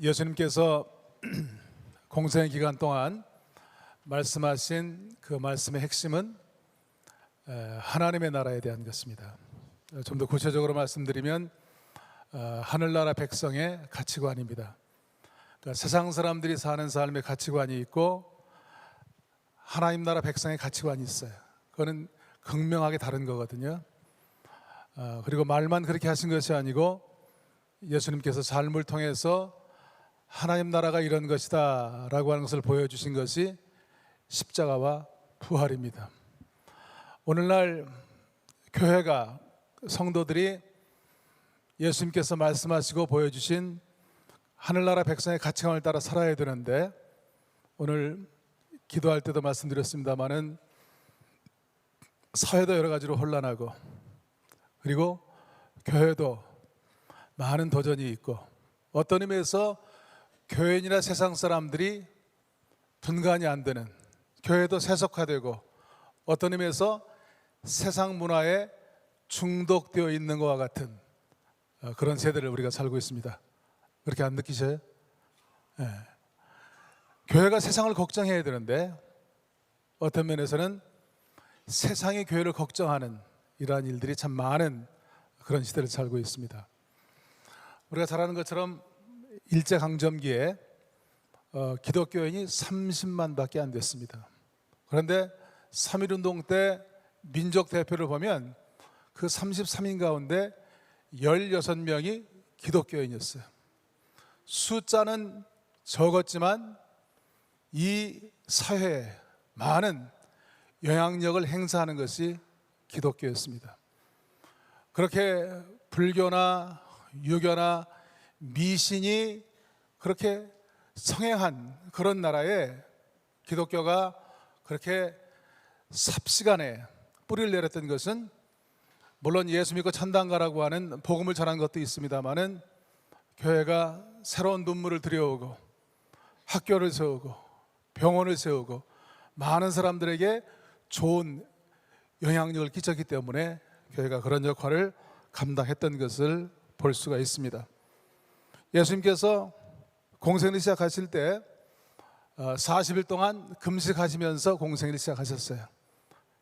예수님께서 공생 기간 동안 말씀하신 그 말씀의 핵심은 하나님의 나라에 대한 것입니다. 좀 더 구체적으로 말씀드리면 하늘나라 백성의 가치관입니다. 그러니까 세상 사람들이 사는 삶의 가치관이 있고 하나님 나라 백성의 가치관이 있어요. 그거는 극명하게 다른 거거든요. 그리고 말만 그렇게 하신 것이 아니고 예수님께서 삶을 통해서 하나님 나라가 이런 것이다 라고 하는 것을 보여주신 것이 십자가와 부활입니다. 오늘날 교회가, 성도들이 예수님께서 말씀하시고 보여주신 하늘나라 백성의 가치관을 따라 살아야 되는데, 오늘 기도할 때도 말씀드렸습니다마는 사회도 여러 가지로 혼란하고, 그리고 교회도 많은 도전이 있고, 어떤 의미에서 교인이나 세상 사람들이 분간이 안 되는, 교회도 세속화되고, 어떤 의미에서 세상 문화에 중독되어 있는 것과 같은 그런 세대를 우리가 살고 있습니다. 그렇게 안 느끼셔요? 네. 교회가 세상을 걱정해야 되는데 어떤 면에서는 세상이 교회를 걱정하는 이러한 일들이 참 많은 그런 시대를 살고 있습니다. 우리가 잘 아는 것처럼 일제강점기에 기독교인이 30만 밖에 안 됐습니다. 그런데 3.1운동 때 민족 대표를 보면 그 33인 가운데 16명이 기독교인이었어요. 숫자는 적었지만 이 사회에 많은 영향력을 행사하는 것이 기독교였습니다. 그렇게 불교나 유교나 미신이 그렇게 성행한 그런 나라에 기독교가 그렇게 삽시간에 뿌리를 내렸던 것은, 물론 예수 믿고 천당 가라고 하는 복음을 전한 것도 있습니다마는 교회가 새로운 눈물을 들여오고 학교를 세우고 병원을 세우고 많은 사람들에게 좋은 영향력을 끼쳤기 때문에 교회가 그런 역할을 감당했던 것을 볼 수가 있습니다. 예수님께서 공생을 시작하실 때 40일 동안 금식하시면서 공생을 시작하셨어요.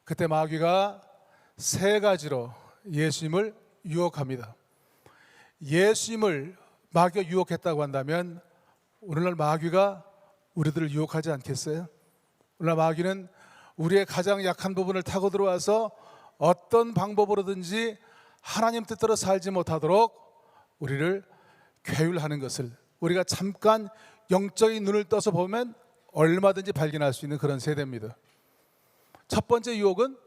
그때 마귀가 3가지로 예수님을 유혹합니다. 예수님을 마귀가 유혹했다고 한다면 오늘날 마귀가 우리들을 유혹하지 않겠어요? 오늘날 마귀는 우리의 가장 약한 부분을 타고 들어와서 어떤 방법으로든지 하나님 뜻대로 살지 못하도록 우리를 괴율하는 것을, 우리가 잠깐 영적인 눈을 떠서 보면 얼마든지 발견할 수 있는 그런 세대입니다. 첫 번째 유혹은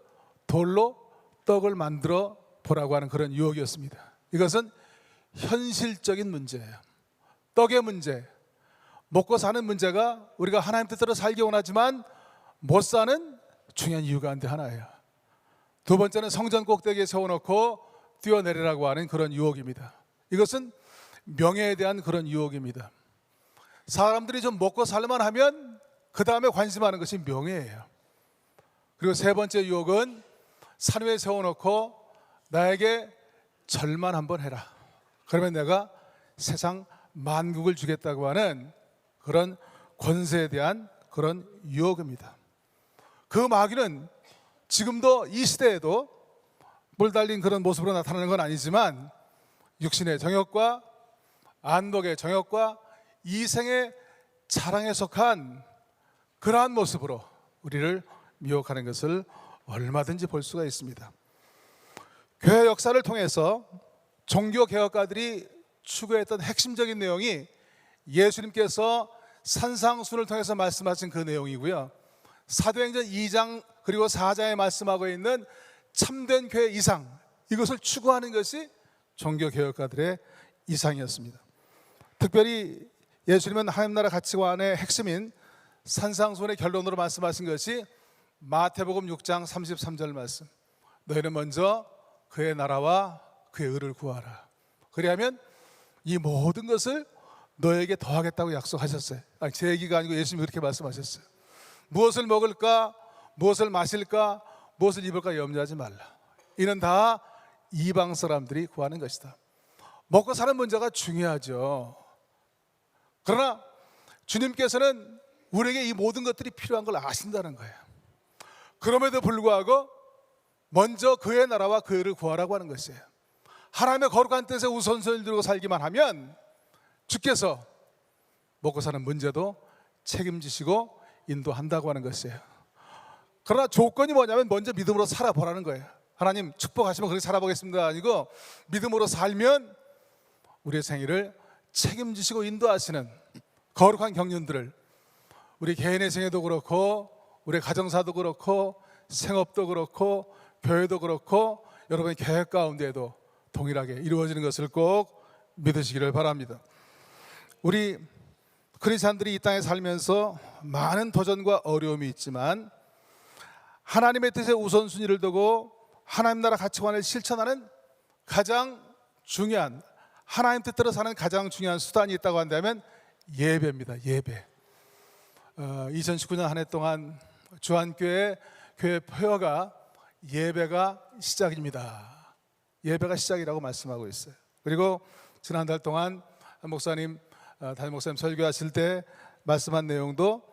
돌로 떡을 만들어 보라고 하는 그런 유혹이었습니다. 이것은 현실적인 문제예요. 떡의 문제, 먹고 사는 문제가 우리가 하나님 뜻대로 살기 원하지만 못 사는 중요한 이유가 한데 하나예요. 두 번째는 성전 꼭대기에 세워놓고 뛰어내리라고 하는 그런 유혹입니다. 이것은 명예에 대한 그런 유혹입니다. 사람들이 좀 먹고 살만 하면 그 다음에 관심하는 것이 명예예요. 그리고 세 번째 유혹은 산 위에 세워놓고 나에게 절만 한번 해라, 그러면 내가 세상 만국을 주겠다고 하는 그런 권세에 대한 그런 유혹입니다. 그 마귀는 지금도 이 시대에도 물 달린 그런 모습으로 나타나는 건 아니지만 육신의 정욕과 안목의 정욕과 이생의 자랑에 속한 그러한 모습으로 우리를 미혹하는 것을 얼마든지 볼 수가 있습니다. 교회 역사를 통해서 종교개혁가들이 추구했던 핵심적인 내용이 예수님께서 산상수훈을 통해서 말씀하신 그 내용이고요, 사도행전 2장 그리고 4장에 말씀하고 있는 참된 교회 이상, 이것을 추구하는 것이 종교개혁가들의 이상이었습니다. 특별히 예수님은 하나님나라 가치관의 핵심인 산상수훈의 결론으로 말씀하신 것이 마태복음 6장 33절 말씀, 너희는 먼저 그의 나라와 그의 의를 구하라, 그리하면 이 모든 것을 너에게 더하겠다고 약속하셨어요. 아니, 제 얘기가 아니고 예수님이 그렇게 말씀하셨어요. 무엇을 먹을까, 무엇을 마실까, 무엇을 입을까 염려하지 말라. 이는 다 이방 사람들이 구하는 것이다. 먹고 사는 문제가 중요하죠. 그러나 주님께서는 우리에게 이 모든 것들이 필요한 걸 아신다는 거예요. 그럼에도 불구하고 먼저 그의 나라와 그 의를 구하라고 하는 것이에요. 하나님의 거룩한 뜻에 우선순위를 두고 살기만 하면 주께서 먹고 사는 문제도 책임지시고 인도한다고 하는 것이에요. 그러나 조건이 뭐냐면 먼저 믿음으로 살아보라는 거예요. 하나님 축복하시면 그렇게 살아보겠습니다 아니고 믿음으로 살면 우리의 생애를 책임지시고 인도하시는 거룩한 경륜들을 우리 개인의 생애도 그렇고 우리 가정사도 그렇고 생업도 그렇고 교회도 그렇고 여러분의 계획 가운데에도 동일하게 이루어지는 것을 꼭 믿으시기를 바랍니다. 우리 크리스찬들이 이 땅에 살면서 많은 도전과 어려움이 있지만 하나님의 뜻에 우선순위를 두고 하나님 나라 가치관을 실천하는 가장 중요한 하나님 뜻대로 사는 가장 중요한 수단이 있다고 한다면 예배입니다. 예배. 2019년 한 해 동안 주한교회 교회 표어가 예배가 시작입니다. 예배가 시작이라고 말씀하고 있어요. 그리고 지난달 동안 목사님 담임 목사님 설교하실 때 말씀한 내용도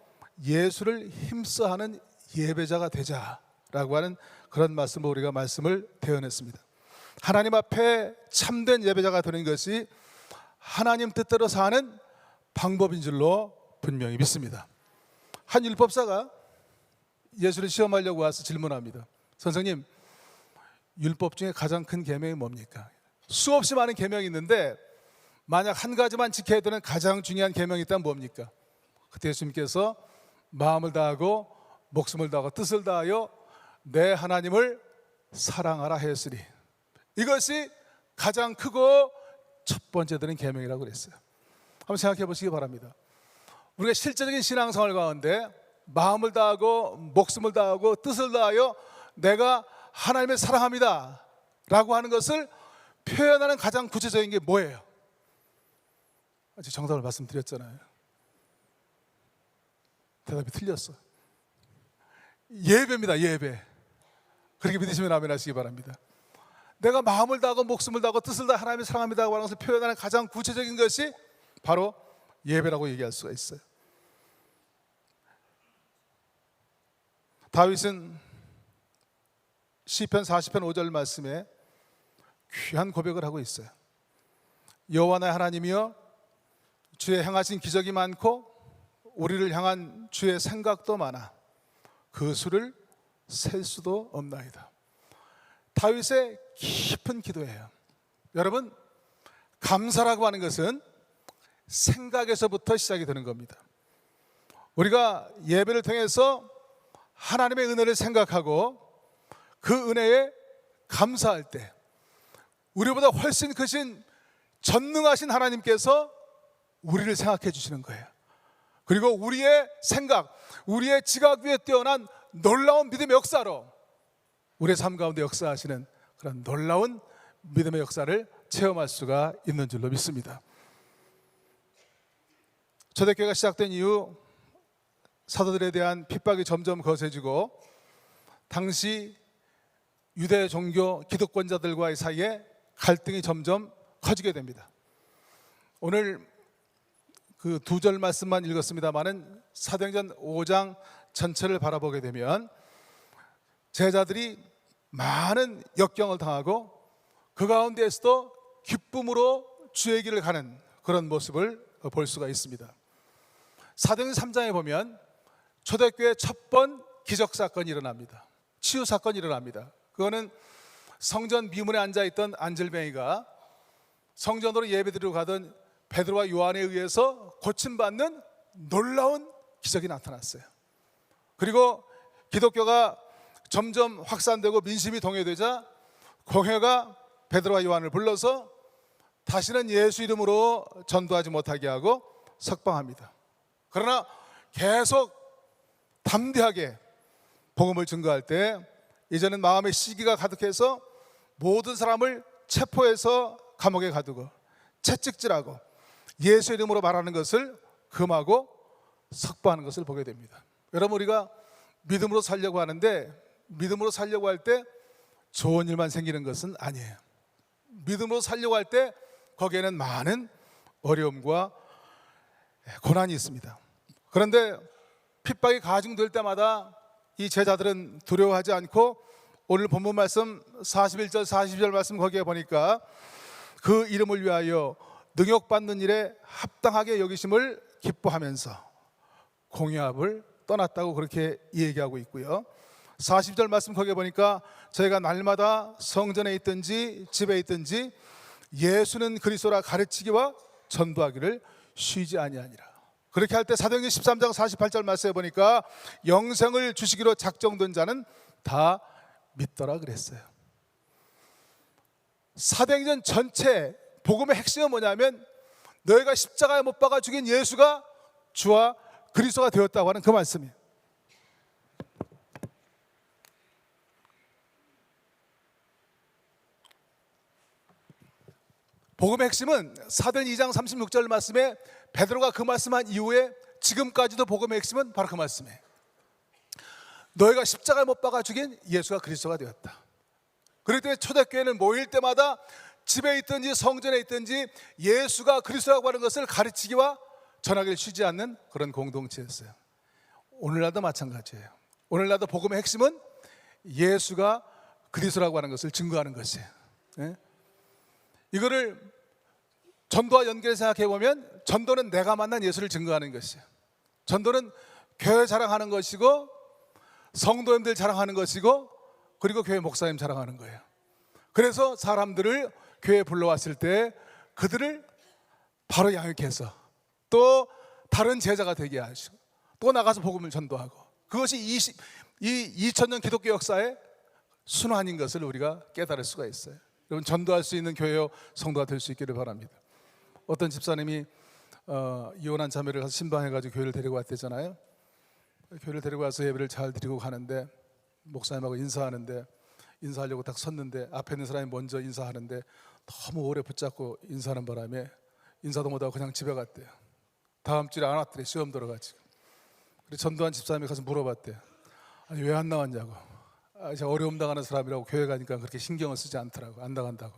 예수를 힘써하는 예배자가 되자라고 하는 그런 말씀으로 우리가 말씀을 대언했습니다. 하나님 앞에 참된 예배자가 되는 것이 하나님 뜻대로 사는 방법인 줄로 분명히 믿습니다. 한 율법사가 예수를 시험하려고 와서 질문합니다. 선생님, 율법 중에 가장 큰 계명이 뭡니까? 수없이 많은 계명이 있는데 만약 한 가지만 지켜야 되는 가장 중요한 계명이 있다면 뭡니까? 그때 예수님께서 마음을 다하고 목숨을 다하고 뜻을 다하여 내 하나님을 사랑하라 하였으니 이것이 가장 크고 첫 번째 되는 계명이라고 그랬어요. 한번 생각해 보시기 바랍니다. 우리가 실제적인 신앙생활 가운데 마음을 다하고 목숨을 다하고 뜻을 다하여 내가 하나님을 사랑합니다 라고 하는 것을 표현하는 가장 구체적인 게 뭐예요? 아직 정답을 말씀드렸잖아요. 대답이 틀렸어. 예배입니다. 예배. 그렇게 믿으시면 아멘 하시기 바랍니다. 내가 마음을 다하고 목숨을 다하고 뜻을 다하여 하나님을 사랑합니다 라고 하는 것을 표현하는 가장 구체적인 것이 바로 예배라고 얘기할 수가 있어요. 다윗은 시편 40편 5절 말씀에 귀한 고백을 하고 있어요. 여호와 나의 하나님이여 주의 행하신 기적이 많고 우리를 향한 주의 생각도 많아 그 수를 셀 수도 없나이다. 다윗의 깊은 기도예요. 여러분, 감사라고 하는 것은 생각에서부터 시작이 되는 겁니다. 우리가 예배를 통해서 하나님의 은혜를 생각하고 그 은혜에 감사할 때 우리보다 훨씬 크신 전능하신 하나님께서 우리를 생각해 주시는 거예요. 그리고 우리의 생각, 우리의 지각 위에 뛰어난 놀라운 믿음의 역사로 우리의 삶 가운데 역사하시는 그런 놀라운 믿음의 역사를 체험할 수가 있는 줄로 믿습니다. 초대교회가 시작된 이후 사도들에 대한 핍박이 점점 거세지고 당시 유대 종교 기득권자들과의 사이에 갈등이 점점 커지게 됩니다. 오늘 그 두 절 말씀만 읽었습니다마는 사도행전 5장 전체를 바라보게 되면 제자들이 많은 역경을 당하고 그 가운데에서도 기쁨으로 주의 길을 가는 그런 모습을 볼 수가 있습니다. 사도행전 3장에 보면 초대교회 첫 번 기적사건이 일어납니다. 치유사건이 일어납니다. 그거는 성전 미문에 앉아있던 안질뱅이가 성전으로 예배드리러 가던 베드로와 요한에 의해서 고침받는 놀라운 기적이 나타났어요. 그리고 기독교가 점점 확산되고 민심이 동요되자 공회가 베드로와 요한을 불러서 다시는 예수 이름으로 전도하지 못하게 하고 석방합니다. 그러나 계속 담대하게 복음을 증거할 때 이제는 마음의 시기가 가득해서 모든 사람을 체포해서 감옥에 가두고 채찍질하고 예수 이름으로 말하는 것을 금하고 석방하는 것을 보게 됩니다. 여러분, 우리가 믿음으로 살려고 하는데 믿음으로 살려고 할 때 좋은 일만 생기는 것은 아니에요. 믿음으로 살려고 할 때 거기에는 많은 어려움과 고난이 있습니다. 그런데 핍박이 가중될 때마다 이 제자들은 두려워하지 않고 오늘 본문 말씀 41절 42절 말씀 거기에 보니까 그 이름을 위하여 능욕받는 일에 합당하게 여기심을 기뻐하면서 공회합을 떠났다고 그렇게 얘기하고 있고요. 40절 말씀 거기에 보니까 저희가 날마다 성전에 있든지 집에 있든지 예수는 그리스도라 가르치기와 전도하기를 쉬지 아니하니라. 그렇게 할 때 사도행전 13장 48절 말씀에 보니까 영생을 주시기로 작정된 자는 다 믿더라 그랬어요. 사도행전 전체 복음의 핵심은 뭐냐면 너희가 십자가에 못 박아 죽인 예수가 주와 그리스도가 되었다고 하는 그 말씀이에요. 복음의 핵심은 사도행전 2장 36절 말씀에 베드로가 그 말씀한 이후에 지금까지도 복음의 핵심은 바로 그 말씀이에요. 너희가 십자가에 못 박아 죽인 예수가 그리스도가 되었다. 그렇기 때문에 초대교회는 모일 때마다 집에 있든지 성전에 있든지 예수가 그리스도라고 하는 것을 가르치기와 전하기를 쉬지 않는 그런 공동체였어요. 오늘날도 마찬가지예요. 오늘날도 복음의 핵심은 예수가 그리스도라고 하는 것을 증거하는 것이에요. 네? 이거를 전도와 연결해서 생각해 보면 전도는 내가 만난 예수를 증거하는 것이에요. 전도는 교회 자랑하는 것이고 성도님들 자랑하는 것이고 그리고 교회 목사님 자랑하는 거예요. 그래서 사람들을 교회에 불러왔을 때 그들을 바로 양육해서 또 다른 제자가 되게 하시고 또 나가서 복음을 전도하고 그것이 이 2000년 기독교 역사의 순환인 것을 우리가 깨달을 수가 있어요. 여러분 전도할 수 있는 교회요 성도가 될 수 있기를 바랍니다. 어떤 집사님이 이혼한 자매를 가서 신방해가지고 교회를 데리고 왔대잖아요. 교회를 데리고 와서 예배를 잘 드리고 가는데 목사님하고 인사하는데 인사하려고 딱 섰는데 앞에 있는 사람이 먼저 인사하는데 너무 오래 붙잡고 인사하는 바람에 인사도 못하고 그냥 집에 갔대요. 다음 주에 안 왔더래. 시험 들어가지고. 그래서 전도한 집사님이 가서 물어봤대요. 아니 왜 안 나왔냐고. 제가 어려움 당하는 사람이라고 교회 가니까 그렇게 신경을 쓰지 않더라고. 안 나간다고.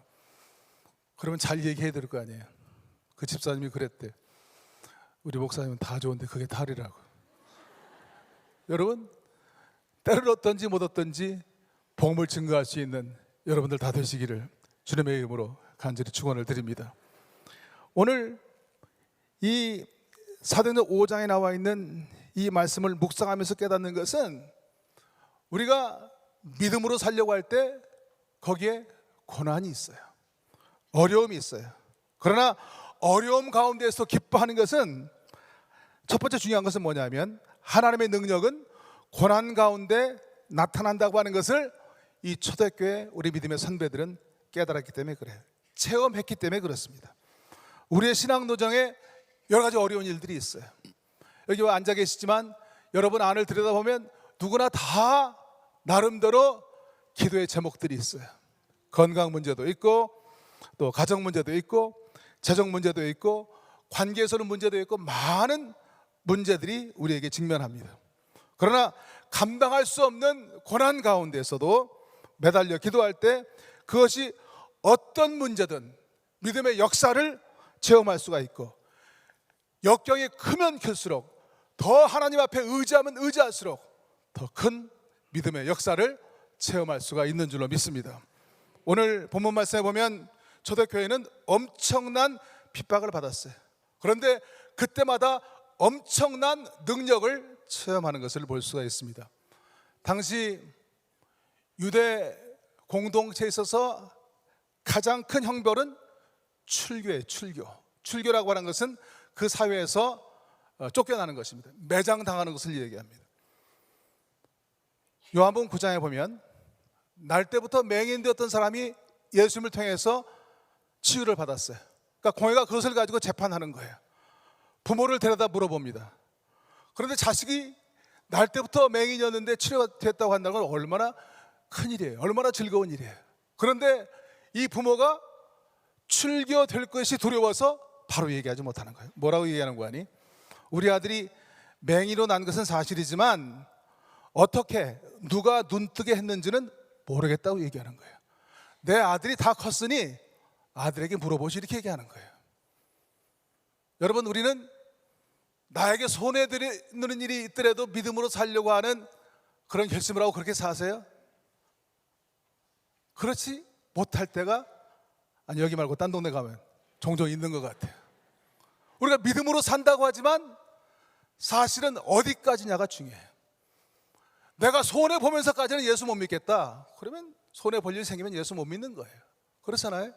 그러면 잘 얘기해야 될 거 아니에요. 그 집사님이 그랬대. 우리 목사님은 다 좋은데 그게 탈이라고. 여러분 때를 얻든지 못 얻든지 복음을 증거할 수 있는 여러분들 다 되시기를 주님의 이름으로 간절히 축원을 드립니다. 오늘 이 사도행전 5장에 나와 있는 이 말씀을 묵상하면서 깨닫는 것은 우리가 믿음으로 살려고 할 때 거기에 고난이 있어요. 어려움이 있어요. 그러나 어려움 가운데서 기뻐하는 것은 첫 번째 중요한 것은 뭐냐면 하나님의 능력은 고난 가운데 나타난다고 하는 것을 이 초대교회 우리 믿음의 선배들은 깨달았기 때문에 그래요. 체험했기 때문에 그렇습니다. 우리의 신앙도정에 여러 가지 어려운 일들이 있어요. 여기 앉아 계시지만 여러분 안을 들여다보면 누구나 다 나름대로 기도의 제목들이 있어요. 건강 문제도 있고 또 가정 문제도 있고 재정 문제도 있고 관계에서는 문제도 있고 많은 문제들이 우리에게 직면합니다. 그러나 감당할 수 없는 고난 가운데서도 매달려 기도할 때 그것이 어떤 문제든 믿음의 역사를 체험할 수가 있고 역경이 크면 클수록 더 하나님 앞에 의지하면 의지할수록 더 큰 믿음의 역사를 체험할 수가 있는 줄로 믿습니다. 오늘 본문 말씀에 보면 초대교회는 엄청난 핍박을 받았어요. 그런데 그때마다 엄청난 능력을 체험하는 것을 볼 수가 있습니다. 당시 유대 공동체에 있어서 가장 큰 형벌은 출교예요. 출교라고 하는 것은 그 사회에서 쫓겨나는 것입니다. 매장당하는 것을 얘기합니다. 요한복음 9장에 보면 날 때부터 맹인되었던 사람이 예수님을 통해서 치유를 받았어요. 그러니까 공회가 그것을 가지고 재판하는 거예요. 부모를 데려다 물어봅니다. 그런데 자식이 날 때부터 맹인이었는데 치료가 됐다고 한다는 건 얼마나 큰 일이에요. 얼마나 즐거운 일이에요. 그런데 이 부모가 출교될 것이 두려워서 바로 얘기하지 못하는 거예요. 뭐라고 얘기하는 거 아니? 우리 아들이 맹인으로 난 것은 사실이지만 어떻게 누가 눈뜨게 했는지는 모르겠다고 얘기하는 거예요. 내 아들이 다 컸으니 아들에게 물어보시 이렇게 얘기하는 거예요. 여러분 우리는 나에게 손해드리는 일이 있더라도 믿음으로 살려고 하는 그런 결심을 하고 그렇게 사세요? 그렇지 못할 때가, 아니 여기 말고 딴 동네 가면 종종 있는 것 같아요. 우리가 믿음으로 산다고 하지만 사실은 어디까지냐가 중요해요. 내가 손해보면서까지는 예수 못 믿겠다, 그러면 손해볼 일 생기면 예수 못 믿는 거예요. 그렇잖아요.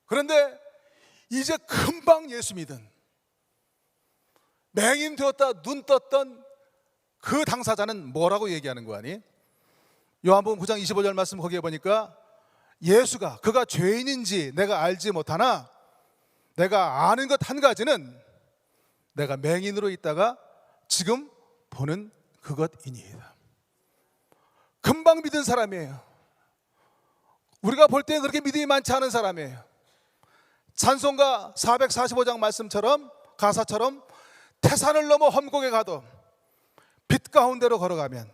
그런데 이제 금방 예수 믿은, 맹인 되었다 눈 떴던 그 당사자는 뭐라고 얘기하는 거 아니? 요한복음 9장 25절 말씀 거기에 보니까 예수가 그가 죄인인지 내가 알지 못하나 내가 아는 것 한 가지는 내가 맹인으로 있다가 지금 보는 그것이니이다. 금방 믿은 사람이에요. 우리가 볼 때 그렇게 믿음이 많지 않은 사람이에요. 찬송가 445장 말씀처럼, 가사처럼 태산을 넘어 험곡에 가도 빛 가운데로 걸어가면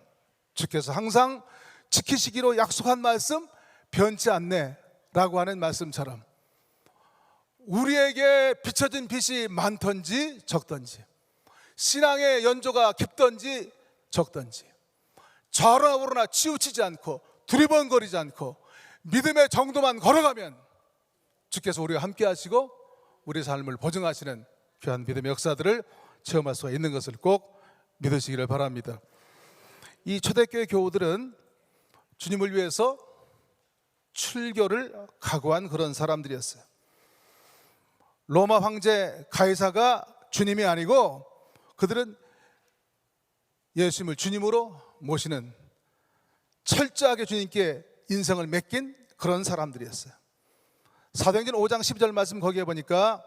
주께서 항상 지키시기로 약속한 말씀 변치 않네 라고 하는 말씀처럼, 우리에게 비춰진 빛이 많던지 적던지, 신앙의 연조가 깊던지 적던지, 좌로나 우로나 치우치지 않고 두리번거리지 않고 믿음의 정도만 걸어가면 주께서 우리와 함께 하시고 우리 삶을 보증하시는 귀한 믿음의 역사들을 체험할 수가 있는 것을 꼭 믿으시기를 바랍니다. 이 초대교회 교우들은 주님을 위해서 출교를 각오한 그런 사람들이었어요. 로마 황제 가이사가 주님이 아니고 그들은 예수님을 주님으로 모시는, 철저하게 주님께 인생을 맡긴 그런 사람들이었어요. 사도행전 5장 12절 말씀 거기에 보니까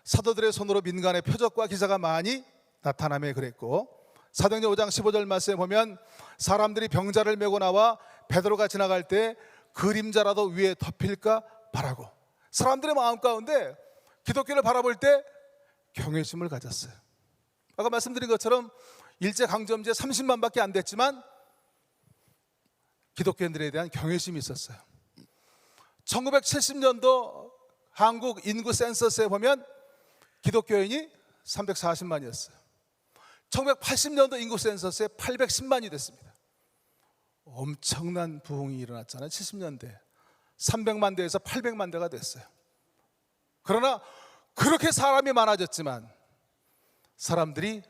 사도들의 손으로 민간의 표적과 기사가 많이 나타나며 그랬고, 사도행전 5장 15절 말씀에 보면 사람들이 병자를 메고 나와 베드로가 지나갈 때 그림자라도 위에 덮일까 바라고, 사람들의 마음 가운데 기독교를 바라볼 때 경외심을 가졌어요. 아까 말씀드린 것처럼 일제강점기에 30만 밖에 안 됐지만 기독교인들에 대한 경외심이 있었어요. 1970년도 한국 인구 센서스에 보면 기독교인이 340만이었어요. 1980년도 인구 센서스에 810만이 됐습니다. 엄청난 부흥이 일어났잖아요. 70년대 300만 대에서 800만 대가 됐어요. 그러나 그렇게 사람이 많아졌지만 사람들이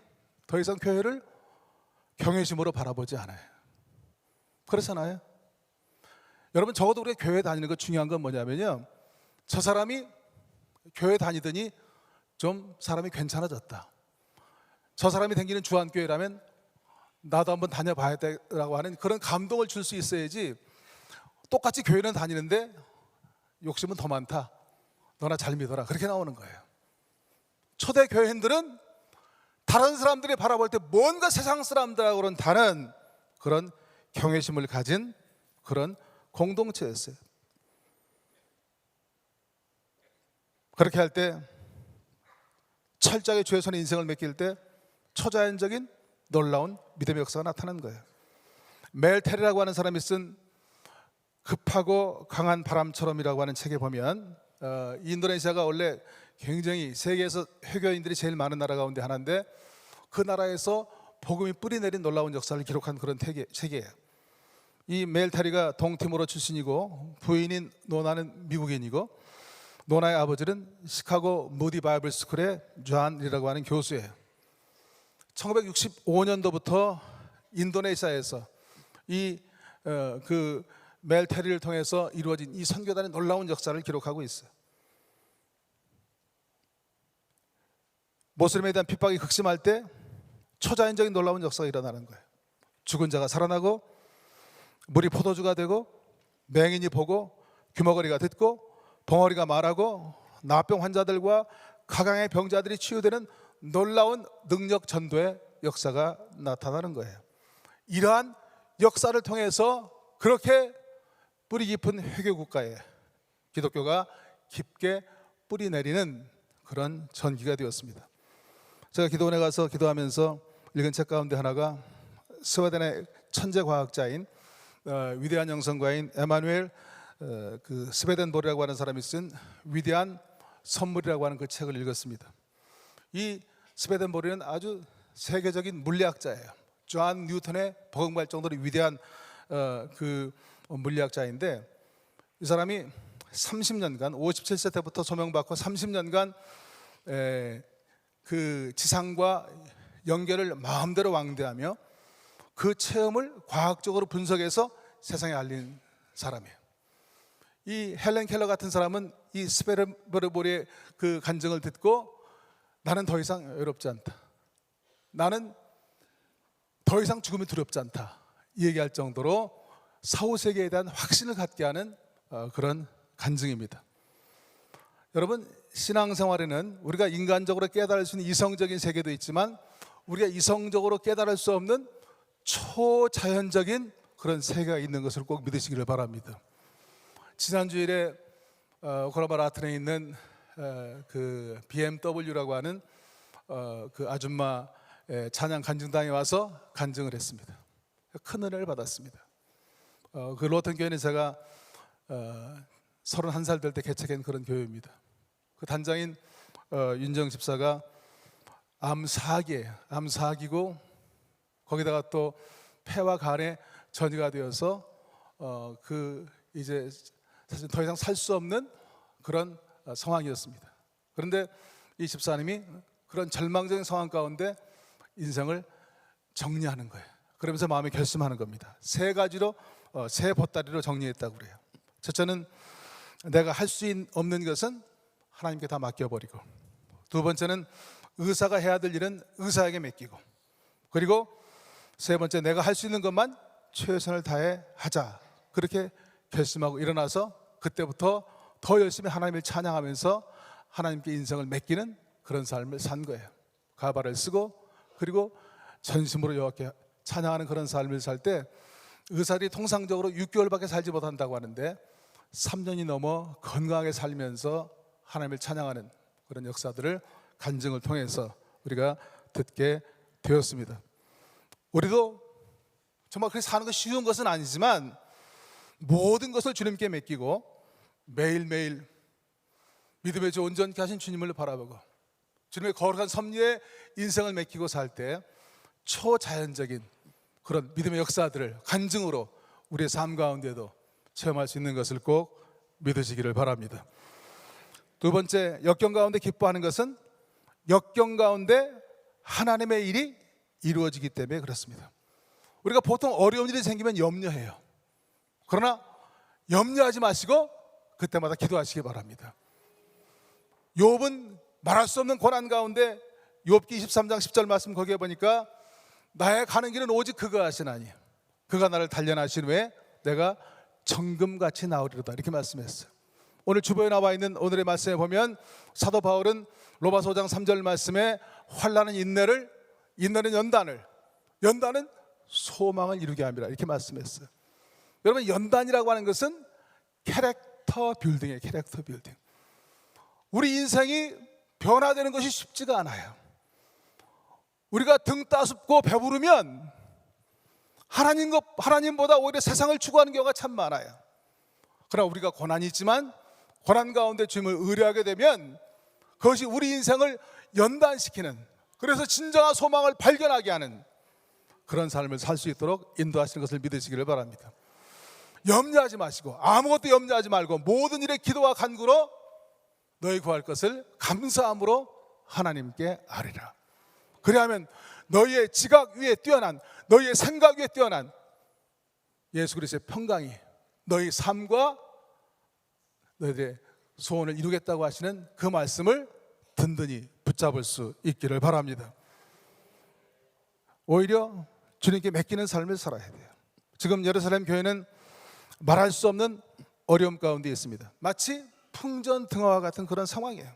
더 이상 교회를 경외심으로 바라보지 않아요. 그렇잖아요. 여러분, 적어도 우리가 교회 다니는 거 중요한 건 뭐냐면요, 저 사람이 교회 다니더니 좀 사람이 괜찮아졌다, 저 사람이 다니는 주한교회라면 나도 한번 다녀봐야 되라고 하는 그런 감동을 줄 수 있어야지, 똑같이 교회는 다니는데 욕심은 더 많다, 너나 잘 믿어라, 그렇게 나오는 거예요. 초대 교회인들은 다른 사람들이 바라볼 때 뭔가 세상 사람들하고는 다른 그런 경외심을 가진 그런 공동체였어요. 그렇게 할 때, 철저하게 주의 손에 인생을 맡길 때 초자연적인 놀라운 믿음의 역사가 나타나는 거예요. 멜 테리라고 하는 사람이 쓴 급하고 강한 바람처럼이라고 하는 책에 보면, 인도네시아가 원래 굉장히 세계에서 회교인들이 제일 많은 나라 가운데 하나인데 그 나라에서 복음이 뿌리내린 놀라운 역사를 기록한 그런 책이에요. 이 멜 테리가 동티모르 출신이고 부인인 노나는 미국인이고, 노나의 아버지는 시카고 무디 바이블 스쿨의 존이라고 하는 교수예요. 1965년도부터 인도네시아에서 그 멜 테리를 통해서 이루어진 이 선교단의 놀라운 역사를 기록하고 있어요. 모슬림에 대한 핍박이 극심할 때 초자연적인 놀라운 역사가 일어나는 거예요. 죽은 자가 살아나고, 물이 포도주가 되고, 맹인이 보고, 귀머거리가 듣고, 벙어리가 말하고, 나병 환자들과 각양의 병자들이 치유되는 놀라운 능력 전도의 역사가 나타나는 거예요. 이러한 역사를 통해서 그렇게 뿌리 깊은 회교 국가에 기독교가 깊게 뿌리 내리는 그런 전기가 되었습니다. 제가 기도원에 가서 기도하면서 읽은 책 가운데 하나가 스웨덴의 천재 과학자인 위대한 영성가인 에마누엘 그 스웨덴보르라고 하는 사람이 쓴 위대한 선물이라고 하는 그 책을 읽었습니다. 이 스웨덴보리는 아주 세계적인 물리학자예요. 존 뉴턴의 버금갈 정도로 위대한 그 물리학자인데, 이 사람이 30년간 57세 때부터 소명받고 30년간 그 지상과 연결을 마음대로 왕대하며 그 체험을 과학적으로 분석해서 세상에 알린 사람이에요. 이 헬렌 켈러 같은 사람은 이 스웨덴보리의 그 간증을 듣고 나는 더 이상 외롭지 않다, 나는 더 이상 죽음이 두렵지 않다 얘기할 정도로 사후세계에 대한 확신을 갖게 하는 그런 간증입니다. 여러분, 신앙생활에는 우리가 인간적으로 깨달을 수 있는 이성적인 세계도 있지만 우리가 이성적으로 깨달을 수 없는 초자연적인 그런 세계가 있는 것을 꼭 믿으시기를 바랍니다. 지난 주일에 고라바라튼에 있는 그 BMW라고 하는 그 아줌마 찬양 간증당에 와서 간증을 했습니다. 큰 은혜를 받았습니다. 그 로튼 교회는 제가 31살 될 때 개척한 그런 교회입니다. 그 단장인 윤정 집사가 암사기고 거기다가 또 폐와 간에 전이가 되어서 그 이제 사실 더 이상 살 수 없는 그런 상황이었습니다. 그런데 이 집사님이 그런 절망적인 상황 가운데 인생을 정리하는 거예요. 그러면서 마음에 결심하는 겁니다. 세 가지로 세 보따리로 정리했다고 그래요. 첫째는 내가 할 수 없는 것은 하나님께 다 맡겨버리고, 두 번째는 의사가 해야 될 일은 의사에게 맡기고, 그리고 세 번째 내가 할 수 있는 것만 최선을 다해 하자, 그렇게 결심하고 일어나서 그때부터 더 열심히 하나님을 찬양하면서 하나님께 인생을 맡기는 그런 삶을 산 거예요. 가발을 쓰고 그리고 전심으로 여호와께 찬양하는 그런 삶을 살 때 의사들이 통상적으로 6개월밖에 살지 못한다고 하는데 3년이 넘어 건강하게 살면서 하나님을 찬양하는 그런 역사들을 간증을 통해서 우리가 듣게 되었습니다. 우리도 정말 그렇게 사는 것이 쉬운 것은 아니지만 모든 것을 주님께 맡기고 매일매일 믿음의 주 온전케 하신 주님을 바라보고 주님의 거룩한 섭리에 인생을 맡기고 살 때 초자연적인 그런 믿음의 역사들을 간증으로 우리의 삶 가운데도 체험할 수 있는 것을 꼭 믿으시기를 바랍니다. 두 번째, 역경 가운데 기뻐하는 것은 역경 가운데 하나님의 일이 이루어지기 때문에 그렇습니다. 우리가 보통 어려운 일이 생기면 염려해요. 그러나 염려하지 마시고 그때마다 기도하시기 바랍니다. 욥은 말할 수 없는 고난 가운데 욥기 23장 10절 말씀 거기에 보니까 나의 가는 길은 오직 그가 하시나니 그가 나를 단련하신 후에 내가 정금같이 나으리로다, 이렇게 말씀했어요. 오늘 주보에 나와 있는 오늘의 말씀에 보면 사도 바울은 로마서 5장 3절 말씀에 환난은 인내를, 인내는 연단은 소망을 이루게 합니다, 이렇게 말씀했어요. 여러분, 연단이라고 하는 것은 캐릭터 빌딩이에요. 캐릭터 빌딩. 우리 인생이 변화되는 것이 쉽지가 않아요. 우리가 등 따숩고 배부르면 하나님보다 오히려 세상을 추구하는 경우가 참 많아요. 그러나 우리가 고난이 있지만 고난 가운데 주님을 의뢰하게 되면 그것이 우리 인생을 연단시키는, 그래서 진정한 소망을 발견하게 하는 그런 삶을 살 수 있도록 인도하시는 것을 믿으시기를 바랍니다. 염려하지 마시고 아무것도 염려하지 말고 모든 일에 기도와 간구로 너희 구할 것을 감사함으로 하나님께 아뢰라. 그리하면 너희의 지각 위에 뛰어난, 너희의 생각 위에 뛰어난 예수 그리스도의 평강이 너희 삶과 너희들의 소원을 이루겠다고 하시는 그 말씀을 든든히 붙잡을 수 있기를 바랍니다. 오히려 주님께 맡기는 삶을 살아야 돼요. 지금 예루살렘 교회는 말할 수 없는 어려움 가운데 있습니다. 마치 풍전등화와 같은 그런 상황이에요.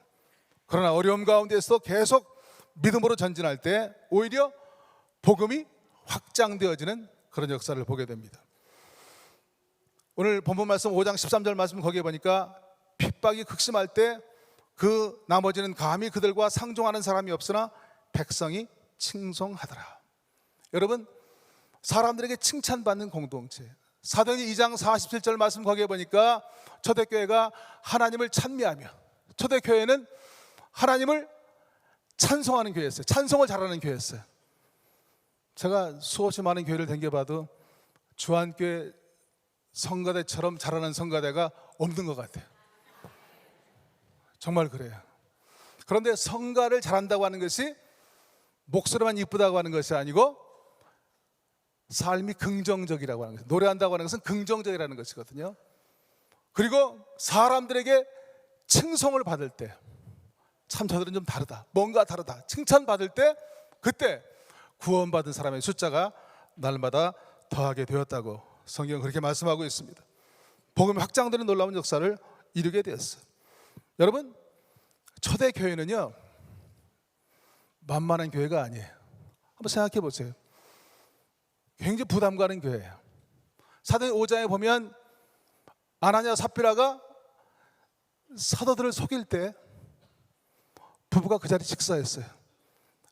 그러나 어려움 가운데서 계속 믿음으로 전진할 때 오히려 복음이 확장되어지는 그런 역사를 보게 됩니다. 오늘 본문 말씀 5장 13절 말씀 거기에 보니까 핍박이 극심할 때 그 나머지는 감히 그들과 상종하는 사람이 없으나 백성이 칭송하더라. 여러분, 사람들에게 칭찬받는 공동체, 사도행전 2장 47절 말씀 거기에 보니까 초대교회가 하나님을 찬미하며, 초대교회는 하나님을 찬송하는 교회였어요. 찬송을 잘하는 교회였어요. 제가 수없이 많은 교회를 다녀봐도 주한교회 성가대처럼 잘하는 성가대가 없는 것 같아요. 정말 그래요. 그런데 성가를 잘한다고 하는 것이 목소리만 이쁘다고 하는 것이 아니고 삶이 긍정적이라고 하는 것이에요. 노래한다고 하는 것은 긍정적이라는 것이거든요. 그리고 사람들에게 칭송을 받을 때, 참 저들은 좀 다르다, 뭔가 다르다, 칭찬받을 때 그때 구원받은 사람의 숫자가 날마다 더하게 되었다고 성경은 그렇게 말씀하고 있습니다. 복음이 확장되는 놀라운 역사를 이루게 되었어요. 여러분, 초대교회는요 만만한 교회가 아니에요. 한번 생각해 보세요. 굉장히 부담 가는 교회예요. 사도행 5장에 보면 아나니아 삽비라가 사도들을 속일 때 부부가 그 자리에 직사했어요.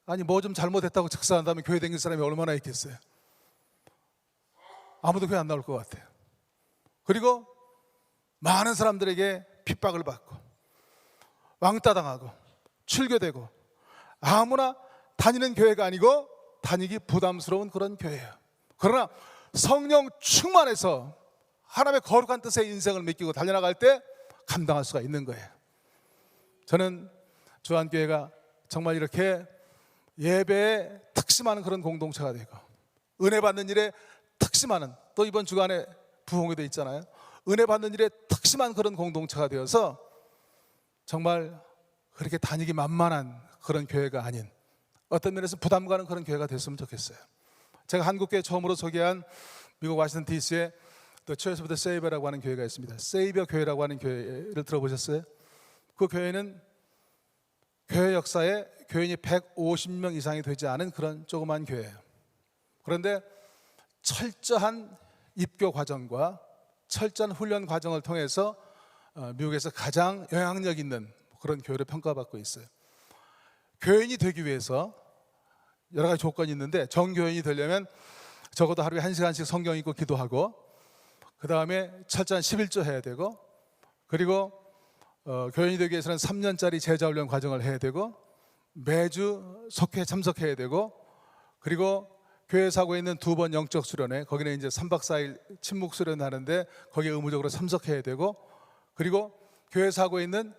아니 뭐 좀 잘못했다고 직사한다면 교회 다니는 사람이 얼마나 있겠어요. 아무도 교회 안 나올 것 같아요. 그리고 많은 사람들에게 핍박을 받고 왕따당하고 출교되고 아무나 다니는 교회가 아니고 다니기 부담스러운 그런 교회예요. 그러나 성령 충만해서 하나님의 거룩한 뜻에 인생을 맡기고 달려나갈 때 감당할 수가 있는 거예요. 저는 주한교회가 정말 이렇게 예배에 특심하는 그런 공동체가 되고 은혜 받는 일에 특심하는, 또 이번 주간에 부흥회도 있잖아요. 은혜 받는 일에 특심한 그런 공동체가 되어서 정말 그렇게 다니기 만만한 그런 교회가 아닌, 어떤 면에서 부담 가는 그런 교회가 됐으면 좋겠어요. 제가 한국교회 처음으로 소개한 미국 워싱턴 DC의 The Church of the Savior라고 하는 교회가 있습니다. 세이비어 교회라고 하는 교회를 들어보셨어요? 그 교회는 교회 역사에 교인이 150명 이상이 되지 않은 그런 조그만 교회예요. 그런데 철저한 입교 과정과 철저한 훈련 과정을 통해서 미국에서 가장 영향력 있는 그런 교회로 평가받고 있어요. 교인이 되기 위해서 여러 가지 조건이 있는데, 정교인이 되려면 적어도 하루에 1시간씩 성경 읽고 기도하고, 그 다음에 철저한 11조 해야 되고, 그리고 교인이 되기 위해서는 3년짜리 제자훈련 과정을 해야 되고, 매주 속회 참석해야 되고, 그리고 교회에서 하고 있는 2번 영적 수련회, 거기는 이제 3박 4일 침묵 수련 하는데 거기에 의무적으로 참석해야 되고, 그리고 교회에서 하고 있는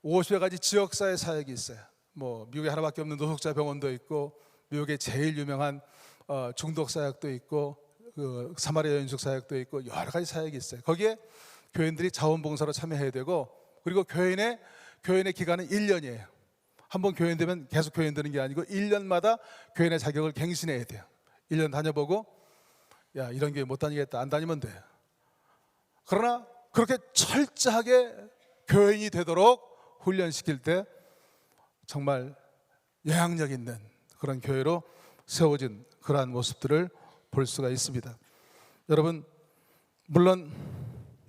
50여 가지 지역사회 사역이 있어요. 뭐 미국에 하나밖에 없는 노숙자 병원도 있고, 미국에 제일 유명한 중독 사역도 있고, 그 사마리아 연숙 사역도 있고, 여러 가지 사역이 있어요. 거기에 교인들이 자원봉사로 참여해야 되고, 그리고 교인의 기간은 1년이에요. 한번 교인 되면 계속 교인 되는 게 아니고 1년마다 교인의 자격을 갱신해야 돼요. 1년 다녀보고, 야 이런 교회 못 다니겠다, 안 다니면 돼. 그러나 그렇게 철저하게 교인이 되도록 훈련시킬 때 정말 영향력 있는 그런 교회로 세워진 그러한 모습들을 볼 수가 있습니다. 여러분, 물론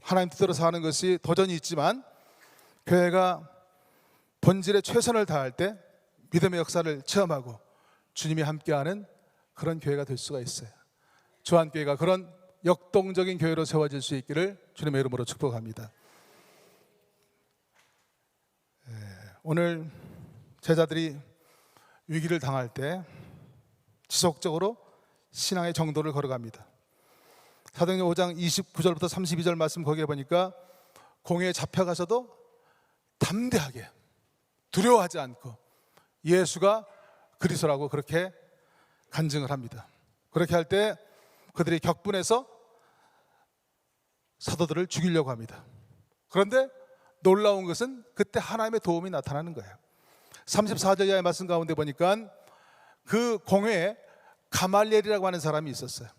하나님 뜻대로 사는 것이 도전이 있지만 교회가 본질에 최선을 다할 때 믿음의 역사를 체험하고 주님이 함께하는 그런 교회가 될 수가 있어요. 주한교회가 그런 역동적인 교회로 세워질 수 있기를 주님의 이름으로 축복합니다. 오늘 제자들이 위기를 당할 때 지속적으로 신앙의 정도를 걸어갑니다. 사도행전 5장 29절부터 32절 말씀, 거기에 보니까 공회에 잡혀가서도 담대하게 두려워하지 않고 예수가 그리스도라고 그렇게 간증을 합니다. 그렇게 할 때 그들이 격분해서 사도들을 죽이려고 합니다. 그런데 놀라운 것은 그때 하나님의 도움이 나타나는 거예요. 34절 이하의 말씀 가운데 보니까 그 공회에 가말리엘이라고 하는 사람이 있었어요.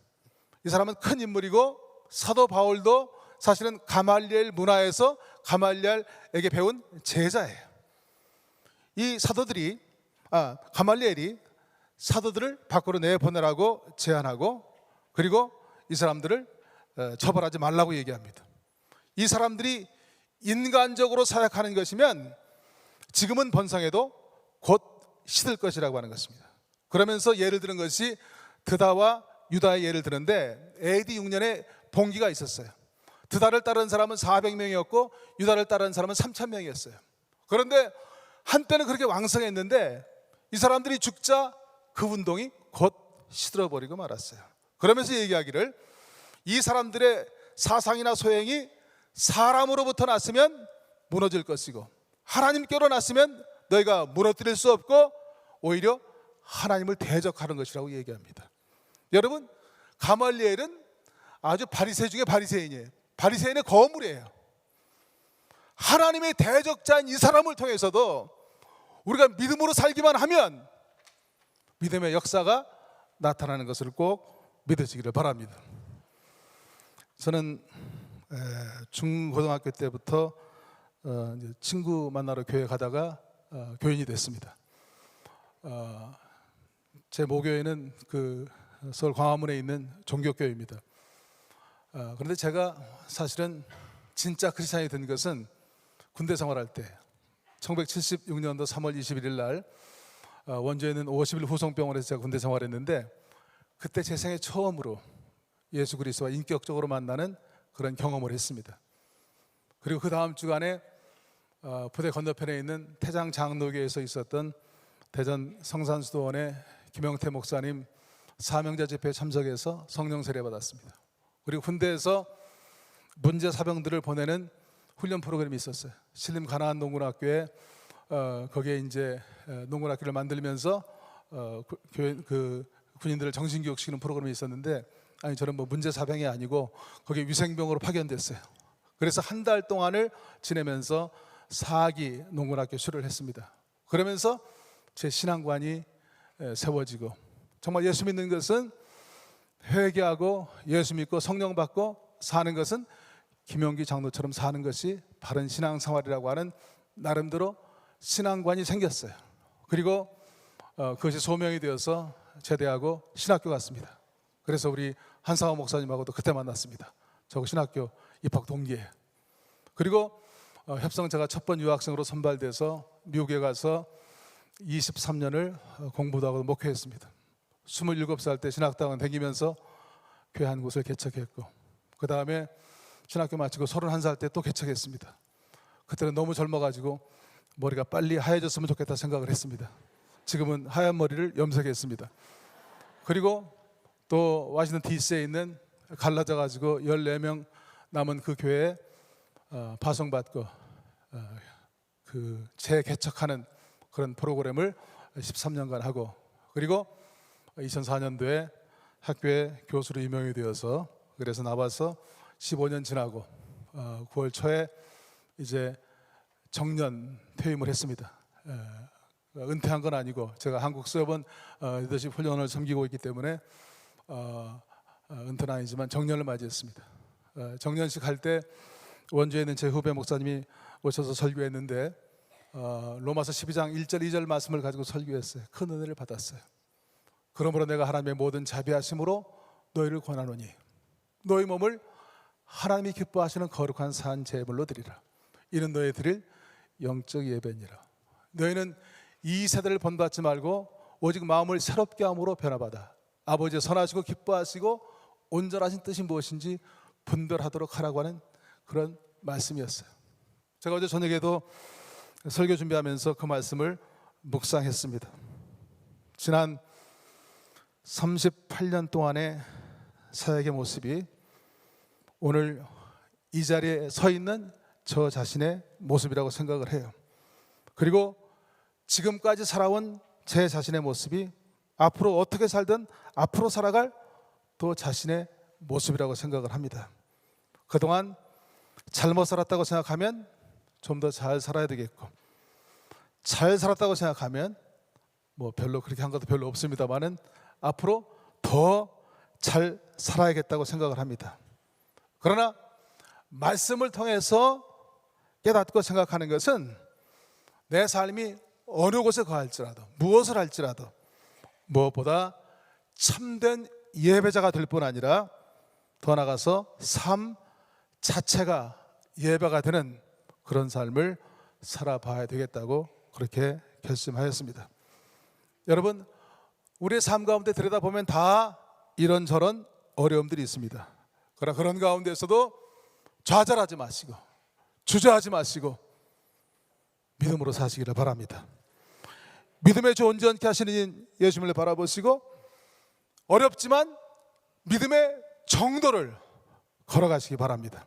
이 사람은 큰 인물이고, 사도 바울도 사실은 가말리엘 문화에서 가말리엘에게 배운 제자예요. 이 사도들이 가말리엘이 사도들을 밖으로 내보내라고 제안하고, 그리고 이 사람들을 처벌하지 말라고 얘기합니다. 이 사람들이 인간적으로 사역하는 것이면 지금은 번성해도 곧 시들 것이라고 하는 것입니다. 그러면서 예를 드는 것이 드다와 유다의 예를 드는데, AD 6년에 봉기가 있었어요. 드다를 따르는 사람은 400명이었고 유다를 따르는 사람은 3,000명이었어요. 그런데 한때는 그렇게 왕성했는데 이 사람들이 죽자 그 운동이 곧 시들어버리고 말았어요. 그러면서 얘기하기를 이 사람들의 사상이나 소행이 사람으로부터 났으면 무너질 것이고 하나님께로 났으면 너희가 무너뜨릴 수 없고 오히려 하나님을 대적하는 것이라고 얘기합니다. 여러분, 가말리엘은 아주 바리새 중에 바리새인이에요. 바리새인의 거물이에요. 하나님의 대적자인 이 사람을 통해서도 우리가 믿음으로 살기만 하면 믿음의 역사가 나타나는 것을 꼭 믿으시기를 바랍니다. 저는 중고등학교 때부터 친구 만나러 교회 가다가 교인이 됐습니다. 제 모교회는 그 서울 광화문에 있는 종교교회입니다. 그런데 제가 사실은 진짜 크리스찬이 된 것은 군대 생활할 때 1976년도 3월 21일 날 원주에 있는 50일 후송병원에서 제가 군대 생활했는데 그때 제 생애 처음으로 예수 그리스도와 인격적으로 만나는 그런 경험을 했습니다. 그리고 그 다음 주간에 부대 건너편에 있는 태장 장로교에서 있었던 대전 성산수도원의 김영태 목사님 사명자 집회에 참석해서 성령 세례 받았습니다. 그리고 군대에서 문제 사병들을 보내는 훈련 프로그램이 있었어요. 신림 가나안 농군학교에 거기에 이제 농군학교를 만들면서 그 군인들을 정신교육시키는 프로그램이 있었는데 아니 저는 뭐 문제 사병이 아니고 거기에 위생병으로 파견됐어요. 그래서 한 달 동안을 지내면서 4기 농군학교 수료를 했습니다. 그러면서 제 신앙관이 세워지고 정말 예수 믿는 것은 회개하고 예수 믿고 성령 받고 사는 것은 김용기 장로처럼 사는 것이 바른 신앙생활이라고 하는 나름대로 신앙관이 생겼어요. 그리고 그것이 소명이 되어서 제대하고 신학교 갔습니다. 그래서 우리 한상호 목사님하고도 그때 만났습니다. 저 신학교 입학 동기예요. 그리고 협성제가 첫 번 유학생으로 선발돼서 미국에 가서 23년을 공부도 하고 목회했습니다. 27살 때 신학당원 다니면서 교회 한 곳을 개척했고 그 다음에 신학교 마치고 31살 때 또 개척했습니다. 그때는 너무 젊어가지고 머리가 빨리 하얘졌으면 좋겠다 생각을 했습니다. 지금은 하얀 머리를 염색했습니다. 그리고 또 워싱턴 DC에 있는 갈라져가지고 14명 남은 그 교회에 파송받고 그 재개척하는 그런 프로그램을 13년간 하고 그리고 2004년도에 학교에 교수로 임명이 되어서 그래서 나와서 15년 지나고 9월 초에 이제 정년 퇴임을 했습니다. 은퇴한 건 아니고 제가 한국 수협원 리더십 훈련을 섬기고 있기 때문에 은퇴는 아니지만 정년을 맞이했습니다. 정년식 할 때 원주에 있는 제 후배 목사님이 오셔서 설교했는데 로마서 12장 1절 2절 말씀을 가지고 설교했어요. 큰 은혜를 받았어요. 그러므로 내가 하나님의 모든 자비하심으로 너희를 권하노니 너희 몸을 하나님이 기뻐하시는 거룩한 산 제물로 드리라. 이는 너희 드릴 영적 예배니라. 너희는 이 세대를 본받지 말고 오직 마음을 새롭게 함으로 변화받아 아버지의 선하시고 기뻐하시고 온전하신 뜻이 무엇인지 분별하도록 하라고 하는 그런 말씀이었어요. 제가 어제 저녁에도 설교 준비하면서 그 말씀을 묵상했습니다. 지난 38년 동안의 사역의 모습이 오늘 이 자리에 서 있는 저 자신의 모습이라고 생각을 해요. 그리고 지금까지 살아온 제 자신의 모습이 앞으로 어떻게 살든 앞으로 살아갈 또 자신의 모습이라고 생각을 합니다. 그동안 잘못 살았다고 생각하면 좀 더 잘 살아야 되겠고 잘 살았다고 생각하면 뭐 별로 그렇게 한 것도 별로 없습니다만은 앞으로 더 잘 살아야겠다고 생각을 합니다. 그러나 말씀을 통해서 깨닫고 생각하는 것은 내 삶이 어느 곳에 거할지라도 무엇을 할지라도 무엇보다 참된 예배자가 될 뿐 아니라 더 나아가서 삶 자체가 예배가 되는 그런 삶을 살아봐야 되겠다고 그렇게 결심하였습니다. 여러분, 우리의 삶 가운데 들여다보면 다 이런저런 어려움들이 있습니다. 그러나 그런 가운데서도 좌절하지 마시고 주저하지 마시고 믿음으로 사시기를 바랍니다. 믿음의 주 온전케 하시는 예수님을 바라보시고 어렵지만 믿음의 정도를 걸어가시기 바랍니다.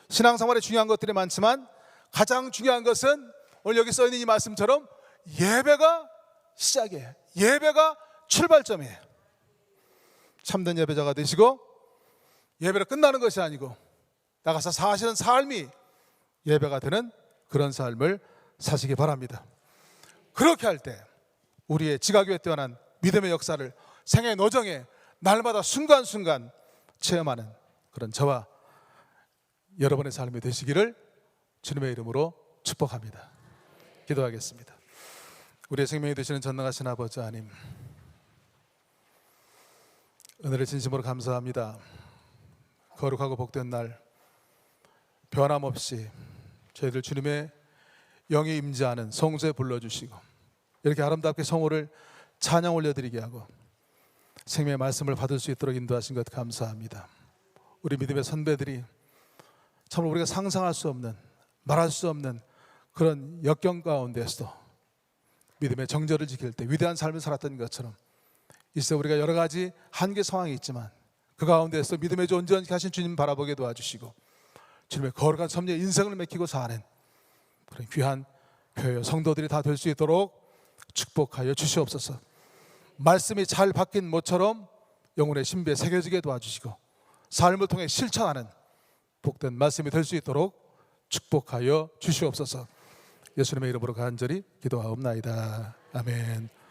신앙생활에 중요한 것들이 많지만 가장 중요한 것은 오늘 여기 써있는 이 말씀처럼 예배가 시작이에요. 예배가 출발점이에요. 참된 예배자가 되시고 예배로 끝나는 것이 아니고 나가서 사시는 삶이 예배가 되는 그런 삶을 사시기 바랍니다. 그렇게 할 때 우리의 지각에 뛰어난 믿음의 역사를 생애 노정에 날마다 순간순간 체험하는 그런 저와 여러분의 삶이 되시기를 주님의 이름으로 축복합니다. 기도하겠습니다. 우리의 생명이 되시는 전능하신 아버지 하나님, 은혜를 진심으로 감사합니다. 거룩하고 복된 날 변함없이 저희들 주님의 영이 임재하는 성소에 불러주시고 이렇게 아름답게 성호를 찬양 올려드리게 하고 생명의 말씀을 받을 수 있도록 인도하신 것 감사합니다. 우리 믿음의 선배들이 참 우리가 상상할 수 없는, 말할 수 없는 그런 역경 가운데서도 믿음의 정절을 지킬 때 위대한 삶을 살았던 것처럼 이제 우리가 여러 가지 한계 상황이 있지만 그 가운데서 믿음의 주 온전케 하신 주님 바라보게 도와주시고 주님의 거룩한 섭리의 인생을 맺히고 사는 그런 귀한 교회 성도들이 다 될 수 있도록 축복하여 주시옵소서. 말씀이 잘 박힌 모처럼 영혼의 신비에 새겨지게 도와주시고 삶을 통해 실천하는 복된 말씀이 될 수 있도록 축복하여 주시옵소서. 예수님의 이름으로 간절히 기도하옵나이다. 아멘.